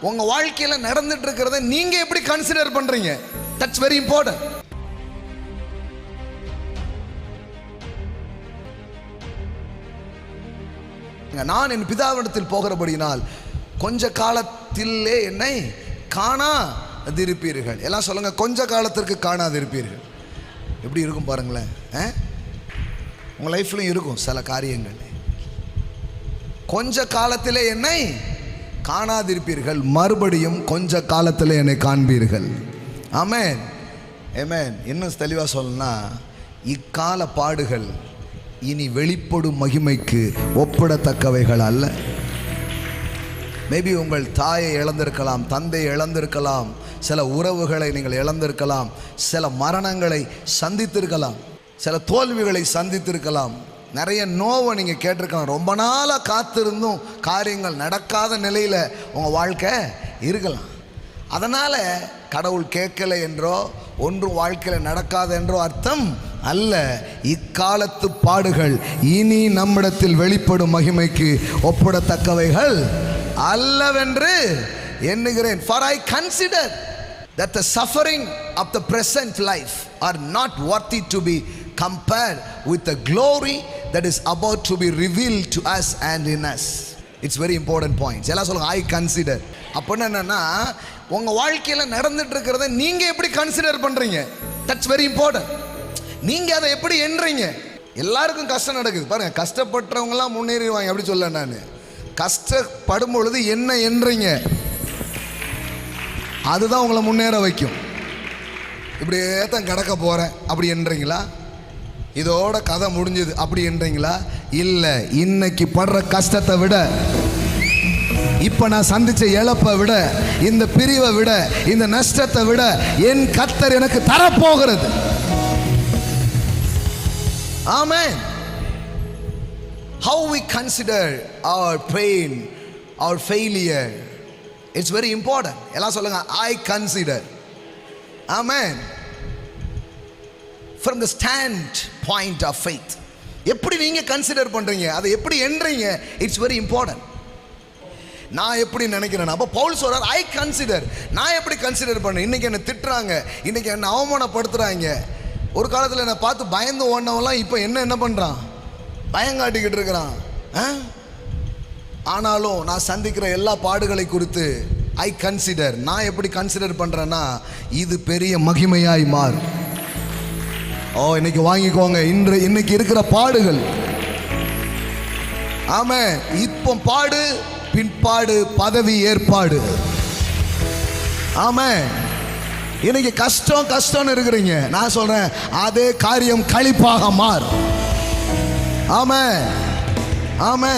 உங்க வாழ்க்கையில நடந்துட்டு இருக்கிறத நீங்க எப்படி கன்சிடர் பண்றீங்க? That's very important. நான் என் பிதாவிடத்தில் போகிறபடியினால் கொஞ்ச காலத்திலே என்னை காணாதிருப்பீர்கள். எல்லாம் சொல்லுங்க, கொஞ்ச காலத்திற்கு காணாதிருப்பீர்கள். எப்படி இருக்கும் பாருங்களேன். உங்க லைஃப்லையும் இருக்கும் சில காரியங்கள். கொஞ்ச காலத்திலே என்னை காணாதிருப்பீர்கள், மறுபடியும் கொஞ்ச காலத்தில் என்னை காண்பீர்கள். ஆமென், ஆமென். இன்னும் தெளிவாக சொல்லணும்னா, இக்கால பாடுகள் இனி வெளிப்படும் மகிமைக்கு ஒப்பிடத்தக்கவைகள் அல்ல. மேபி உங்கள் தாயை இழந்திருக்கலாம், தந்தையை இழந்திருக்கலாம், சில உறவுகளை நீங்கள் இழந்திருக்கலாம், சில மரணங்களை சந்தித்திருக்கலாம், சில தோல்விகளை சந்தித்திருக்கலாம், நிறைய நோவை நீங்கள் கேட்டிருக்கலாம். ரொம்ப நாளாக காத்திருந்தும் காரியங்கள் நடக்காத நிலையில் உங்கள் வாழ்க்கை இருக்கலாம். அதனால் கடவுள் கேட்கலை என்றோ ஒன்றும் வாழ்க்கையில் நடக்காது என்றோ அர்த்தம் அல்ல. இக்காலத்து பாடுகள் இனி நம்மிடத்தில் வெளிப்படும் மகிமைக்கு ஒப்பிடத்தக்கவைகள் அல்லவென்று எண்ணுகிறேன். For I consider that the suffering of the present life are not worthy to be compared with the glory that is about to be revealed to us and in us. It's very important points. எல்லாம் சொல்லுங்க, I consider. அப்படின்னா என்னன்னா, உங்க வாழ்க்கையில நடந்துட்டு இருக்கிறத நீங்க எப்படி கன்சிடர் பண்றீங்க? That's very important. நீங்க அதை எப்படி எண்றீங்க? எல்லாருக்கும் கஷ்டம் நடக்குது பாருங்க. கஷ்டப்பட்டவங்க எல்லாம் முன்னேறிடுவாங்க அப்படி சொல்ல. நான் கஷ்டப்படும் பொழுது என்ன எண்றீங்க? அதுதான் உங்களை முன்னேற வைக்கும். இப்படியே தான் கிடக்க போறேன் அப்படி எண்றீங்களா? இதோட கதை முடிஞ்சது அப்படி என்றீங்களா? இல்லை. இன்னைக்கு படுற கஷ்டத்தை விட, இப்ப நான் சந்திச்ச இழப்பை விட, இந்த பிரிவை விட, இந்த நஷ்டத்தை விட என் கர்த்தர் எனக்கு தரப்போகிறது. ஆமென். How we consider our pain, our failure, it's very important. எல்லாம் சொல்லுங்க, I consider. Amen. From the standpoint of faith, எப்படி நீங்க கன்சிடர் பண்றீங்க, அதை எப்படி எண்றீங்க, இட்ஸ் வெரி இம்பார்ட்டன்ட். நான் எப்படி நினைக்கிறேன்? அப்போ பவுல் சொல்றார், ஐ கன்சிடர். நான் எப்படி கன்சிடர் பண்ணேன்? இன்னைக்கு என்ன திட்டுறாங்க, இன்னைக்கு என்ன அவமானப்படுத்துறாங்க. ஒரு காலத்தில் என்னை பார்த்து பயந்து ஓடினவெல்லாம் இப்போ என்ன பண்ணுறான்? பயங்காட்டிக்கிட்டு இருக்கிறான். ஆனாலும் நான் சந்திக்கிற எல்லா பாடுகளை குறித்து ஐ கன்சிடர். நான் எப்படி கன்சிடர் பண்றேன்னா, இது பெரிய மகிமையாய் மாறும். இன்னைக்கு வாங்கிக்கோங்க. இன்னைக்கு இருக்கிற பாடுகள், ஆமா, இப்போ பாடு, பின்பாடு பதவி ஏற்பாடு. ஆமா, இன்னைக்கு கஷ்டம்னு இருக்கிறீங்க. நான் சொல்றேன், அதே காரியம் களிப்பாக மாறும். ஆமா, ஆமா.